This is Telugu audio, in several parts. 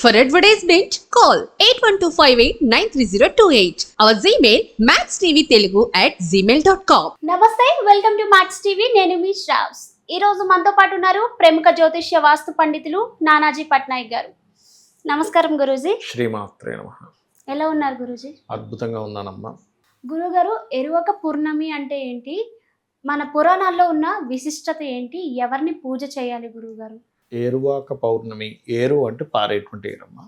For advertisement, call 8125893028. Our Gmail maxtvtelugu@gmail.com. నమస్తే, వెల్కమ్ టు మ్యాక్స్ టీవీ. నేను మీ శ్రావ్స్. ఈ రోజు మనతో పాటు ఉన్నారు ప్రముఖ జ్యోతిష్య వాస్తు పండితులు నానాజీ పట్నాయక్ గారు. నమస్కారం గురూజీ. శ్రీమాత్రే నమః. ఎలా ఉన్నారు గురూజీ? అద్భుతంగా ఉన్నానమ్మా. గురుగారు, ఎరువక పూర్ణమి అంటే ఏంటి? మన పురాణాల్లో ఉన్న విశిష్టత ఏంటి? ఎవరిని పూజ చేయాలి గురువుగారు? ఏరువాక పౌర్ణమి. ఏరు అంటే పారేటువంటి ఏరమ్మ.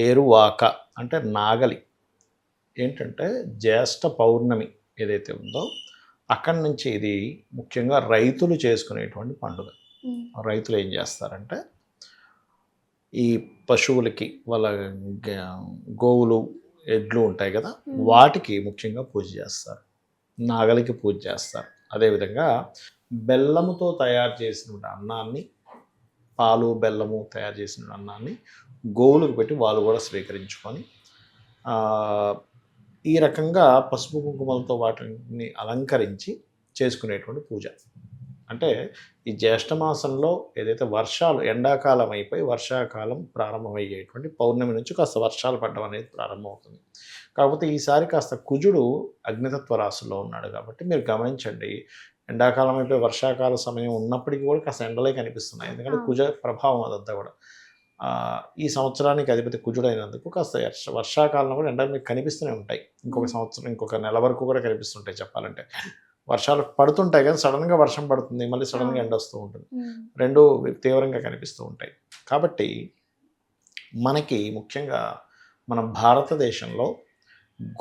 ఏరువాక అంటే నాగలి. ఏంటంటే జ్యేష్ఠ పౌర్ణమి ఏదైతే ఉందో అక్కడి నుంచి ఇది ముఖ్యంగా రైతులు చేసుకునేటువంటి పండుగ. రైతులు ఏం చేస్తారంటే ఈ పశువులకి వాళ్ళ గోవులు ఎడ్లు ఉంటాయి కదా, వాటికి ముఖ్యంగా పూజ చేస్తారు, నాగలికి పూజ చేస్తారు. అదేవిధంగా బెల్లముతో తయారు చేసిన అన్నాన్ని, పాలు బెల్లము తయారు చేసిన అన్నాన్ని గోవులకు పెట్టి వాళ్ళు కూడా స్వీకరించుకొని ఈ రకంగా పసుపు కుంకుమలతో వాటిని అలంకరించి చేసుకునేటువంటి పూజ. అంటే ఈ జ్యేష్ఠ మాసంలో ఏదైతే వర్షాలు, ఎండాకాలం అయిపోయి వర్షాకాలం ప్రారంభమయ్యేటువంటి పౌర్ణమి నుంచి కాస్త వర్షాలు పడడం అనేది ప్రారంభమవుతుంది. కాకపోతే ఈసారి కాస్త కుజుడు అగ్నితత్వ రాశిలో ఉన్నాడు కాబట్టి మీరు గమనించండి, ఎండాకాలం అయిపోయి వర్షాకాల సమయం ఉన్నప్పటికీ కూడా కాస్త ఎండలే కనిపిస్తున్నాయి. ఎందుకంటే కుజ ప్రభావం అదంతా కూడా ఈ సంవత్సరానికి అధిపతి కుజుడు అయినందుకు కాస్త వర్షాకాలంలో కూడా ఎండలు మీకు కనిపిస్తూనే ఉంటాయి. ఇంకొక సంవత్సరం, ఇంకొక నెల వరకు కూడా కనిపిస్తుంటాయి. చెప్పాలంటే వర్షాలు పడుతుంటాయి కానీ సడన్గా వర్షం పడుతుంది, మళ్ళీ సడన్గా ఎండ వస్తూ ఉంటుంది, రెండు తీవ్రంగా కనిపిస్తూ ఉంటాయి. కాబట్టి మనకి ముఖ్యంగా మన భారతదేశంలో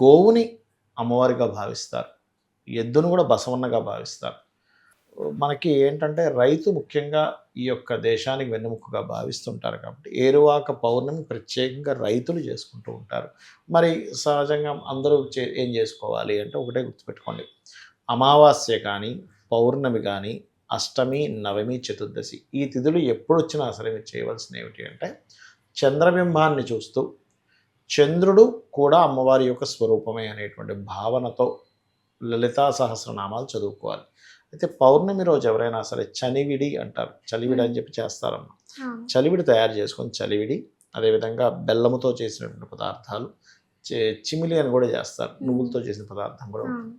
గోవుని అమ్మవారిగా భావిస్తారు, ఎద్దును కూడా బసవన్నగా భావిస్తారు. మనకి ఏంటంటే రైతు ముఖ్యంగా ఈ యొక్క దేశానికి వెన్నెముకగా భావిస్తుంటారు. కాబట్టి ఏరువాక పౌర్ణమి ప్రత్యేకంగా రైతులు చేసుకుంటూ ఉంటారు. మరి సహజంగా అందరూ ఏం చేసుకోవాలి అంటే ఒకటే గుర్తుపెట్టుకోండి, అమావాస్య కానీ పౌర్ణమి కానీ అష్టమి నవమి చతుర్దశి ఈ తిథులు ఎప్పుడు వచ్చినా సరే మీరు చేయవలసిన ఏమిటి అంటే చంద్రబింబాన్ని చూస్తూ చంద్రుడు కూడా అమ్మవారి యొక్క స్వరూపమే అనేటువంటి భావనతో లలితా సహస్రనామాలు చదువుకోవాలి. అయితే పౌర్ణమి రోజు ఎవరైనా సరే చలివిడి అంటారు, చలివిడి అని చెప్పి చేస్తారమ్మా. చలివిడి తయారు చేసుకొని చలివిడి, అదేవిధంగా బెల్లముతో చేసినటువంటి పదార్థాలు, చిమిలి అని కూడా చేస్తారు, నువ్వులతో చేసిన పదార్థం కూడా ఉంటుంది.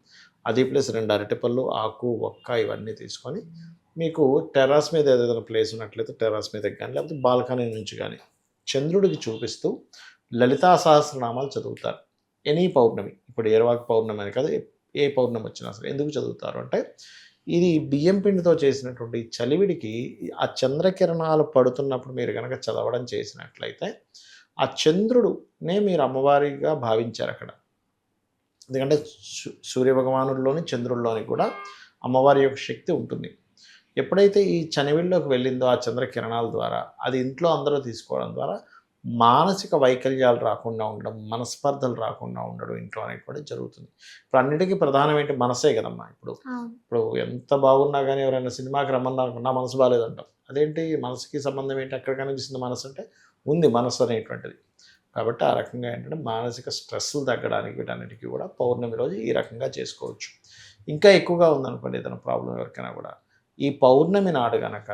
అది ప్లస్ 2 అరటిపళ్ళు, ఆకు, ఒక్క ఇవన్నీ తీసుకొని మీకు టెర్రస్ మీద ఏదైనా ప్లేస్ ఉన్నట్లయితే టెర్రస్ మీద కానీ లేకపోతే బాల్కనీ నుంచి కానీ చంద్రుడికి చూపిస్తూ లలితా సహస్రనామాలు చదువుతారు. ఎనీ పౌర్ణమి, ఇప్పుడు ఏరువాక పౌర్ణమి అని కదా, ఏ పౌర్ణమి వచ్చినా సరే ఎందుకు చదువుతారు అంటే ఇది బియ్యం పిండితో చేసినటువంటి చలివిడికి ఆ చంద్రకిరణాలు పడుతున్నప్పుడు మీరు కనుక చదవడం చేసినట్లయితే ఆ చంద్రుడునే మీరు అమ్మవారిగా భావించారు అక్కడ. ఎందుకంటే సూర్యభగవానుడిలోని చంద్రుడిలోని కూడా అమ్మవారి యొక్క శక్తి ఉంటుంది. ఎప్పుడైతే ఈ చనివిడిలోకి వెళ్ళిందో ఆ చంద్రకిరణాల ద్వారా అది ఇంట్లో అందరూ తీసుకోవడం ద్వారా మానసిక వైకల్యాలు రాకుండా ఉండడం, మనస్పర్ధలు రాకుండా ఉండడం ఇంట్లో అనేది కూడా జరుగుతుంది. ఇప్పుడు అన్నిటికీ ప్రధానం ఏంటి? మనసే కదమ్మా. ఇప్పుడు ఎంత బాగున్నా కానీ ఎవరైనా సినిమాకి రమ్మన్నా నా మనసు బాగాలేదంటాం. అదేంటి, మనసుకి సంబంధం ఏంటి? అక్కడ కనిపిస్తుంది మనసు అంటే ఉంది మనసు అనేటువంటిది. కాబట్టి ఆ రకంగా ఏంటంటే మానసిక స్ట్రెస్లు తగ్గడానికి వీటన్నిటికీ కూడా పౌర్ణమి రోజు ఈ రకంగా చేసుకోవచ్చు. ఇంకా ఎక్కువగా ఉందనుకోండి ఏదైనా ప్రాబ్లం ఎవరికైనా కూడా ఈ పౌర్ణమి నాడు గనక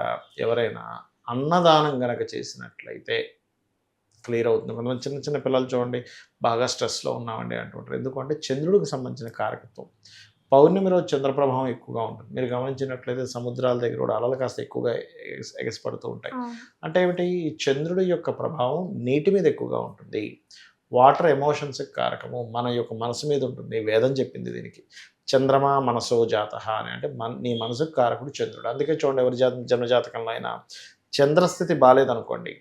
ఎవరైనా అన్నదానం గనక చేసినట్లయితే క్లియర్ అవుతుంది. కొంతమంది చిన్న చిన్న పిల్లలు చూడండి బాగా స్ట్రెస్లో ఉన్నామండి అంటుంటారు. ఎందుకంటే చంద్రుడికి సంబంధించిన కారకత్వం. పౌర్ణమి రోజు చంద్రప్రభావం ఎక్కువగా ఉంటుంది. మీరు గమనించినట్లయితే సముద్రాల దగ్గర కూడా అలలు కాస్త ఎక్కువగా ఎగసిపడుతూ ఉంటాయి. అంటే ఏమిటి, చంద్రుడి యొక్క ప్రభావం నీటి మీద ఎక్కువగా ఉంటుంది. వాటర్ ఎమోషన్స్కి కారకము, మన యొక్క మనసు మీద ఉంటుంది. వేదం చెప్పింది దీనికి, చంద్రమా మనసో జాతః అని. అంటే నీ మనసుకు కారకుడు చంద్రుడు. అందుకే చూడండి ఎవరి జన్మజాతకంలో అయినా చంద్రస్థితి బాగాలేదనుకోండి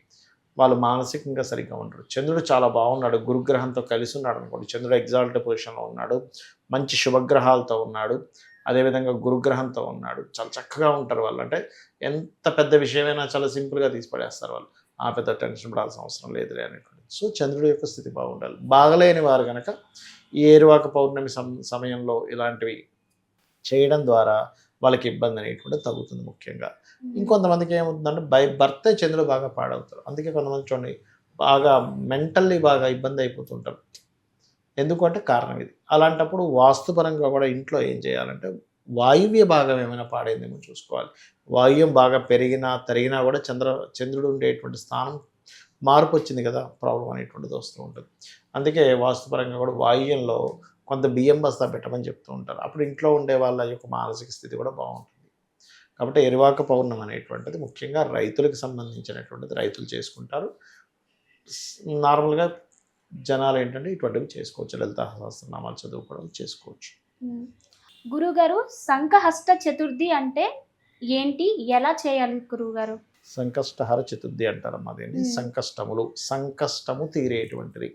వాళ్ళు మానసికంగా సరిగ్గా ఉండరు. చంద్రుడు చాలా బాగున్నాడు, గురుగ్రహంతో కలిసి ఉన్నాడు అనుకోండి, చంద్రుడు ఎగ్జాల్ట్ పొజిషన్లో ఉన్నాడు, మంచి శుభగ్రహాలతో ఉన్నాడు, అదేవిధంగా గురుగ్రహంతో ఉన్నాడు, చాలా చక్కగా ఉంటారు వాళ్ళు. అంటే ఎంత పెద్ద విషయమైనా చాలా సింపుల్గా తీసి పడేస్తారు వాళ్ళు, ఆ పెద్ద టెన్షన్ పడాల్సిన అవసరం లేదులే అనేటువంటి. సో చంద్రుడి యొక్క స్థితి బాగుండాలి. బాగలేని వారు కనుక ఈ ఏరువాక పౌర్ణమి సమయంలో ఇలాంటివి చేయడం ద్వారా వాళ్ళకి ఇబ్బంది అనేటువంటి తగ్గుతుంది ముఖ్యంగా. ఇంకొంతమందికి ఏమవుతుందంటే భర్తే చంద్రుడు బాగా పాడవుతారు. అందుకే కొంతమంది చూడండి బాగా మెంటల్లీ బాగా ఇబ్బంది అయిపోతుంటారు. ఎందుకంటే కారణం ఇది. అలాంటప్పుడు వాస్తుపరంగా కూడా ఇంట్లో ఏం చేయాలంటే వాయువ్య భాగం ఏమైనా పాడైందేమో చూసుకోవాలి. వాయువ్యం బాగా పెరిగినా తరిగినా కూడా చంద్రుడు ఉండేటువంటి స్థానం మార్పు వచ్చింది కదా, ప్రాబ్లం అనేటువంటిది వస్తూ ఉంటుంది. అందుకే వాస్తుపరంగా కూడా వాయువ్యంలో కొంత బియ్యం బస్తా పెట్టమని చెప్తూ ఉంటారు. అప్పుడు ఇంట్లో ఉండే వాళ్ళ యొక్క మానసిక స్థితి కూడా బాగుంటుంది. కాబట్టి ఎరువాక పౌర్ణమి అనేటువంటిది ముఖ్యంగా రైతులకు సంబంధించినటువంటిది, రైతులు చేసుకుంటారు. నార్మల్గా జనాలు ఏంటంటే ఇటువంటివి చేసుకోవచ్చు, లలితా సహస్రనామాలు చదువుకోవడం చేసుకోవచ్చు. గురుగారు, సంకహస్త చతుర్థి అంటే ఏంటి, ఎలా చేయాలి గురుగారు? సంకష్టహర చతుర్థి అంటారమ్మా దీన్ని. సంకష్టములు, సంకష్టము తీరేటువంటిది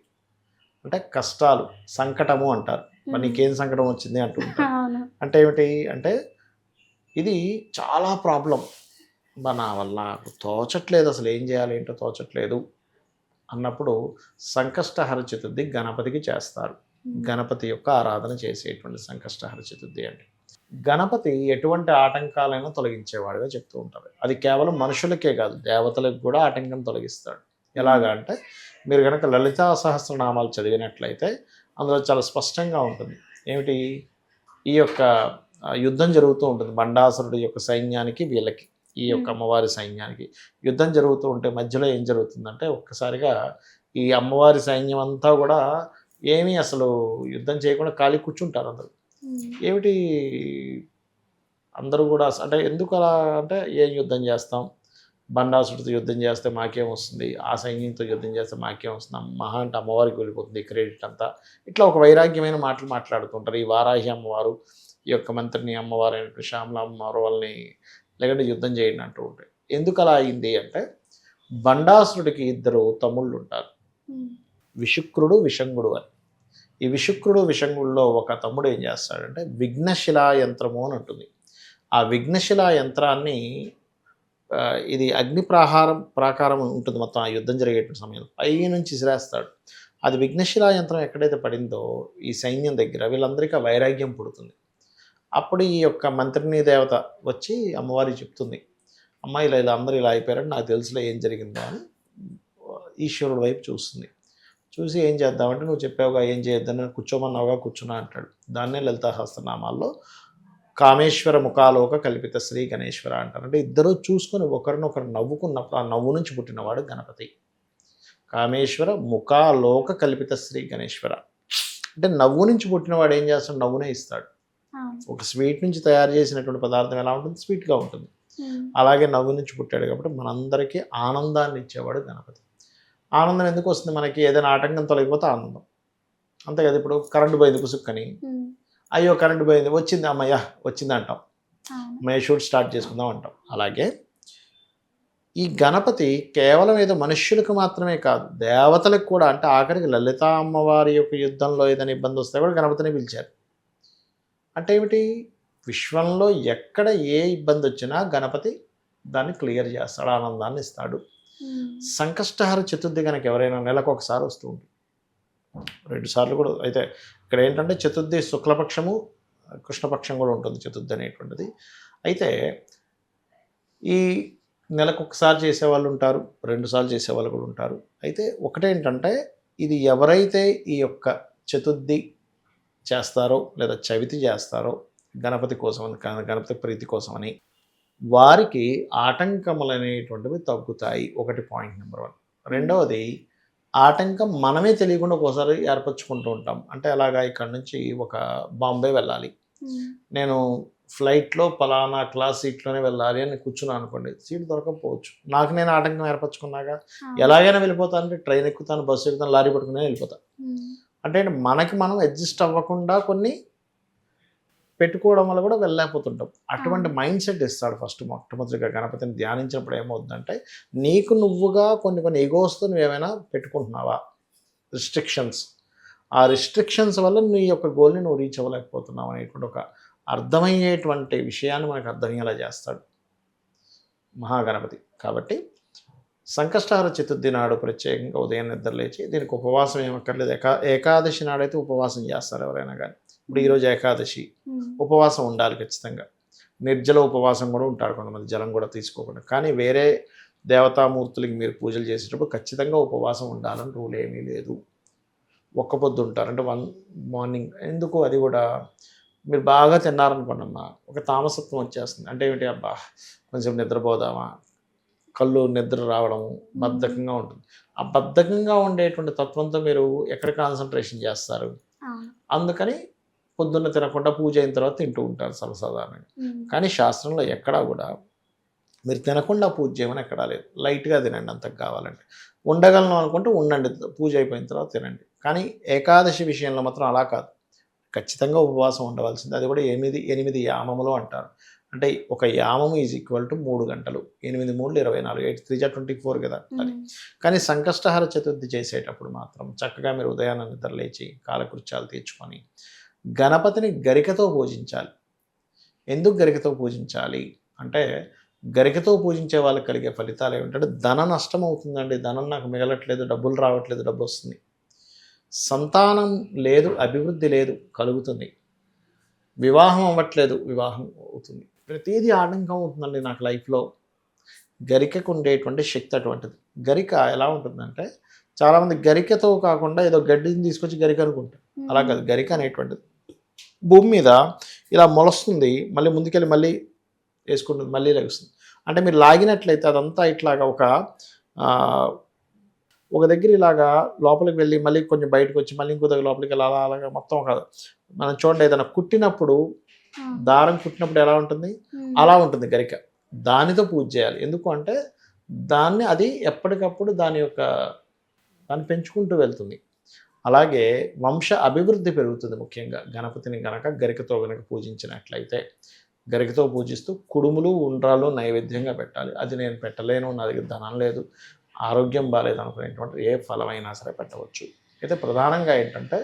అంటే కష్టాలు, సంకటము అంటారు. మరి నీకేం సంకటం వచ్చింది అంటుంటారు. అవును. అంటే ఏమిటి అంటే ఇది చాలా ప్రాబ్లం, నా వల్ల నాకు తోచట్లేదు, అసలు ఏం చేయాలి ఏంటో తోచట్లేదు అన్నప్పుడు సంకష్టహర చతుర్థి గణపతికి చేస్తారు. గణపతి యొక్క ఆరాధన చేసేటువంటి సంకష్టహర చతుర్థి అంటే గణపతి ఎటువంటి ఆటంకాలైనా తొలగించేవాడుగా చెప్తూ ఉంటారు. అది కేవలం మనుషులకే కాదు, దేవతలకు కూడా ఆటంకం తొలగిస్తాడు. ఎలాగా అంటే మీరు కనుక లలితా సహస్రనామాలు చదివినట్లయితే అందులో చాలా స్పష్టంగా ఉంటుంది. ఏమిటి, ఈ యొక్క యుద్ధం జరుగుతూ ఉంటుంది బండాసురుడి యొక్క సైన్యానికి, వీళ్ళకి ఈ యొక్క అమ్మవారి సైన్యానికి యుద్ధం జరుగుతూ ఉంటే మధ్యలో ఏం జరుగుతుందంటే ఒక్కసారిగా ఈ అమ్మవారి సైన్యం అంతా కూడా ఏమీ అసలు యుద్ధం చేయకుండా ఖాళీ కూర్చుంటారు అందరూ. ఏమిటి అందరూ కూడా అంటే ఎందుకు అలా అంటే, ఏం యుద్ధం చేస్తాం, బండాసుడితో యుద్ధం చేస్తే మాకేం వస్తుంది, ఆ సైన్యంతో యుద్ధం చేస్తే మాకేం వస్తుంది, మహా అంటే అమ్మవారికి వెళ్ళిపోతుంది క్రెడిట్ అంతా, ఇట్లా ఒక వైరాగ్యమైన మాటలు మాట్లాడుతుంటారు. ఈ వారాహి అమ్మవారు ఈ యొక్క మంత్రిని అమ్మవారు అయినట్టు శ్యామల అమ్మవారు వాళ్ళని లేకుంటే యుద్ధం చేయండి అంటూ ఉంటాయి. ఎందుకు అలా అయింది అంటే బండాసురుడికి ఇద్దరు తమ్ముళ్ళు ఉంటారు, విశుక్రుడు విషంగుడు అని. ఈ విశుక్రుడు విషంగుడిలో ఒక తమ్ముడు ఏం చేస్తాడంటే విఘ్నశిలా యంత్రము అని ఉంటుంది. ఆ విఘ్నశిలా యంత్రాన్ని ఇది అగ్ని ప్రాకారం ఉంటుంది మొత్తం ఆ యుద్ధం జరిగేటువంటి సమయంలో, పై నుంచి విసిరేస్తాడు. అది విఘ్నశిలా యంత్రం ఎక్కడైతే పడిందో ఈ సైన్యం దగ్గర వీళ్ళందరికీ వైరాగ్యం పుడుతుంది. అప్పుడు ఈ యొక్క మంత్రిని దేవత వచ్చి అమ్మవారికి చెప్తుంది, అమ్మ ఇలా ఇలా అందరూ ఇలా అయిపోయారని నాకు తెలుసులే ఏం జరిగిందో అని ఈశ్వరుడు వైపు చూస్తుంది. చూసి ఏం చేద్దామంటే నువ్వు చెప్పావుగా ఏం చేయొద్దని, కూర్చోమన్నావుగా కూర్చున్నా అంటాడు. దాన్నే లలితా సహస్రనామాల్లో కామేశ్వర ముఖాలోక కల్పిత శ్రీ గణేశ్వర అంటారు. అంటే ఇద్దరు చూసుకొని ఒకరినొకరు నవ్వుకున్నప్పుడు ఆ నవ్వు నుంచి పుట్టినవాడు గణపతి. కామేశ్వర ముఖాలోక కల్పిత శ్రీ గణేశ్వర అంటే నవ్వు నుంచి పుట్టినవాడు ఏం చేస్తాడు, నవ్వునే ఇస్తాడు. ఒక స్వీట్ నుంచి తయారు చేసినటువంటి పదార్థం ఎలా ఉంటుంది, స్వీట్గా ఉంటుంది. అలాగే నవ్వు నుంచి పుట్టాడు కాబట్టి మనందరికీ ఆనందాన్ని ఇచ్చేవాడు గణపతి. ఆనందం ఎందుకు వస్తుంది మనకి, ఏదైనా ఆటంకం తొలగిపోతే ఆనందం, అంతే కదా. ఇప్పుడు కరెంటు పోయింది పుసుక్కని, అయ్యో కరెంటు పోయింది, వచ్చింది అమ్మయ్య వచ్చింది అంటాం, అమ్మయ్య షూట్ స్టార్ట్ చేసుకుందాం అంటాం. అలాగే ఈ గణపతి కేవలం ఏదో మనుష్యులకు మాత్రమే కాదు, దేవతలకు కూడా, అంటే ఆఖరికి లలితా అమ్మవారి యొక్క యుద్ధంలో ఏదైనా ఇబ్బంది వస్తే కూడా గణపతిని పిలిచారు. అంటే ఏమిటి, విశ్వంలో ఎక్కడ ఏ ఇబ్బంది వచ్చినా గణపతి దాన్ని క్లియర్ చేస్తాడు, ఆనందాన్ని ఇస్తాడు. సంకష్టహర చతుర్థి కనుక ఎవరైనా నెలకు ఒకసారి వస్తూ ఉంటుంది, 2 సార్లు కూడా అయితే. ఇక్కడ ఏంటంటే చతుర్థి శుక్లపక్షము కృష్ణపక్షం కూడా ఉంటుంది చతుర్థి అనేటువంటిది. అయితే ఈ నెలకు ఒకసారి చేసేవాళ్ళు ఉంటారు, 2 సార్లు చేసేవాళ్ళు కూడా ఉంటారు. అయితే ఒకటేంటంటే ఇది ఎవరైతే ఈ యొక్క చతుర్థి చేస్తారో లేదా చవితి చేస్తారో గణపతి కోసం అని, గణపతి ప్రీతి కోసం అని, వారికి ఆటంకములు అనేటువంటివి తగ్గుతాయి. ఒకటి పాయింట్ నెంబర్ 1. రెండవది, ఆటంకం మనమే తెలియకుండా ఒకసారి ఏర్పరచుకుంటూ ఉంటాం. అంటే అలాగా ఇక్కడ నుంచి ఒక బాంబే వెళ్ళాలి, నేను ఫ్లైట్లో పలానా క్లాస్ సీట్లోనే వెళ్ళాలి అని కూర్చున్నాను అనుకోండి, సీట్ దొరకకపోవచ్చు, నాకు నేను ఆటంకం ఏర్పరచుకున్నాగా ఎలాగైనా వెళ్ళిపోతాను, అంటే ట్రైన్ ఎక్కుతాను, బస్సు ఎక్కుతాను, లారీ పట్టుకునే వెళ్ళిపోతాను. అంటే మనకి మనం అడ్జస్ట్ అవ్వకుండా కొన్ని పెట్టుకోవడం వల్ల కూడా వెళ్ళలేకపోతుంటాం. అటువంటి మైండ్ సెట్ ఇస్తాడు ఫస్ట్. మొట్టమొదటిగా గణపతిని ధ్యానించినప్పుడు ఏమవుతుందంటే నీకు నువ్వుగా కొన్ని ఈగోస్తో నువ్వేమైనా పెట్టుకుంటున్నావా, రిస్ట్రిక్షన్స్, ఆ రిస్ట్రిక్షన్స్ వల్ల నీ యొక్క గోల్ని నువ్వు రీచ్ అవ్వలేకపోతున్నావు అనేటువంటి ఒక అర్థమయ్యేటువంటి విషయాన్ని మనకు అర్థమయ్యేలా చేస్తాడు మహాగణపతి. కాబట్టి సంకష్టహర చతుర్థి నాడు ప్రత్యేకంగా ఉదయం నిద్ర లేచి, దీనికి ఉపవాసం ఏమక్కర్లేదు. ఏకాదశి నాడైతే ఉపవాసం చేస్తారు ఎవరైనా కానీ. ఇప్పుడు ఈరోజు ఏకాదశి, ఉపవాసం ఉండాలి ఖచ్చితంగా. నిర్జల ఉపవాసం కూడా ఉంటారు కొంతమంది, జలం కూడా తీసుకోకుండా. కానీ వేరే దేవతామూర్తులకి మీరు పూజలు చేసేటప్పుడు ఖచ్చితంగా ఉపవాసం ఉండాలని రూల్ ఏమీ లేదు. ఒక్క పొద్దు ఉంటారు, అంటే 1 మార్నింగ్. ఎందుకు, అది కూడా మీరు బాగా తిన్నారనుకోండి అమ్మా, ఒక తామసత్వం వచ్చేస్తుంది. అంటే ఏమిటి, అబ్బా కొంచెం నిద్రపోదామా, కళ్ళు నిద్ర రావడం, బద్ధకంగా ఉంటుంది. ఆ బద్ధకంగా ఉండేటువంటి తత్వంతో మీరు ఎక్కడ కాన్సన్ట్రేషన్ చేస్తారు? అవును. అందుకని పొద్దున్న తినకుండా పూజ అయిన తర్వాత తింటూ ఉంటారు సర్వసాధారణంగా. కానీ శాస్త్రంలో ఎక్కడా కూడా మీరు తినకుండా పూజ చేయమని ఎక్కడా లేదు. లైట్‌గా తినండి అంతకు కావాలంటే. ఉండగలను అనుకుంటే ఉండండి, పూజ అయిపోయిన తర్వాత తినండి. కానీ ఏకాదశి విషయంలో మాత్రం అలా కాదు. ఖచ్చితంగా ఉపవాసం ఉండవలసింది. అది కూడా 8 యామములు అంటారు. అంటే ఒక యామము ఈజ్ ఈక్వల్ టు 3 గంటలు. 8 3 24, 8 3 24 కదా అది. కానీ సంకష్టహర చతుర్థి చేసేటప్పుడు మాత్రం చక్కగా మీరు ఉదయాన్నే నిద్ర లేచి కాలకృత్యాలు తీర్చుకొని గణపతిని గరికతో పూజించాలి. ఎందుకు గరికతో పూజించాలి అంటే, గరికతో పూజించే వాళ్ళకి కలిగే ఫలితాలు ఏమిటంటే, ధన నష్టం అవుతుందండి. ధనం నాకు మిగలట్లేదు, డబ్బులు రావట్లేదు, డబ్బు వస్తుంది. సంతానం లేదు, అభివృద్ధి లేదు, కలుగుతుంది. వివాహం అవ్వట్లేదు, వివాహం అవుతుంది. ప్రతిదీ ఆటంకం అవుతుందండి నాకు లైఫ్లో. గరికకు ఉండేటువంటి శక్తి అటువంటిది. గరిక ఎలా ఉంటుందంటే, చాలామంది గరికతో కాకుండా ఏదో గడ్డిని తీసుకొచ్చి గరిక అనుకుంటారు. అలా కాదు. గరిక అనేటువంటిది భూమి మీద ఇలా మొలుస్తుంది, మళ్ళీ ముందుకెళ్ళి మళ్ళీ వేసుకుంటుంది, మళ్ళీ లెగుస్తుంది. అంటే మీరు లాగినట్లయితే అదంతా ఇట్లాగా ఒక దగ్గర ఇలాగా లోపలికి వెళ్ళి మళ్ళీ కొంచెం బయటకు వచ్చి మళ్ళీ ఇంకో దగ్గర లోపలికి వెళ్ళి అలాగా మొత్తం ఒక మనం చూడండి, ఏదైనా కుట్టినప్పుడు దారం కుట్టినప్పుడు ఎలా ఉంటుంది, అలా ఉంటుంది గరిక. దానితో పూజ చేయాలి. ఎందుకు అంటే దాన్ని అది ఎప్పటికప్పుడు దాన్ని పెంచుకుంటూ వెళ్తుంది. అలాగే వంశ అభివృద్ధి పెరుగుతుంది. ముఖ్యంగా గణపతిని గనక గరికతో పూజించినట్లయితే, గరికతో పూజిస్తూ కుడుములు ఉండ్రాలు నైవేద్యంగా పెట్టాలి. అది నేను పెట్టలేను, నా దగ్గర ధనం లేదు, ఆరోగ్యం బాగాలేదు అనుకునేటువంటి ఏ ఫలమైనా సరే పెట్టవచ్చు. అయితే ప్రధానంగా ఏంటంటే,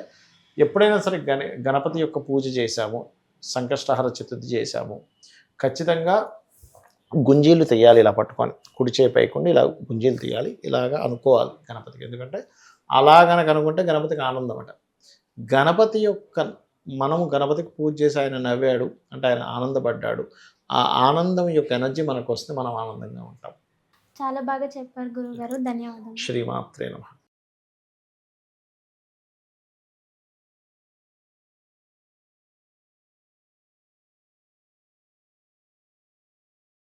ఎప్పుడైనా సరే గణపతి యొక్క పూజ చేశాము, సంకష్టహర చతుర్థి చేశాము, ఖచ్చితంగా గుంజీలు తీయాలి. ఇలా పట్టుకొని కుడి చేయి పైకుండా ఇలా గుంజీలు తీయాలి. ఇలాగా అనుకోవాలి గణపతికి. ఎందుకంటే అలా కనుక అనుకుంటే గణపతికి ఆనందం అట. మనము గణపతికి పూజ చేసి ఆయన నవ్వాడు అంటే ఆయన ఆనందపడ్డాడు. ఆ ఆనందం యొక్క ఎనర్జీ మనకు వస్తే మనం ఆనందంగా ఉంటాం. చాలా బాగా చెప్పారు గురుగారు. ధన్యవాదాలు. శ్రీమాత్రే నమః.